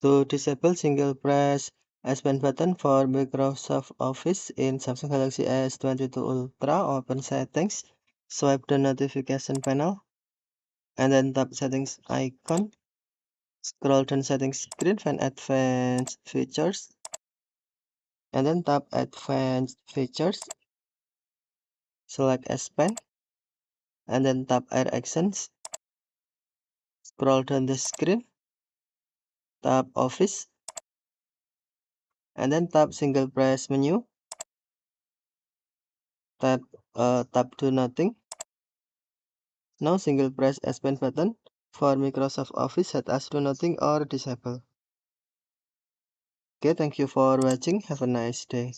To disable single press S Pen button for Microsoft Office in Samsung Galaxy S22 Ultra, open settings, swipe the notification panel, and then tap settings icon. Scroll down settings screen, find advanced features, and then tap advanced features, select S Pen, and then tap air actions. Scroll down the screen, tap Office, and then tap single press menu, tap do nothing. Now single press S Pen button for Microsoft Office set as do nothing or disable. Okay, thank you for watching. Have a nice day.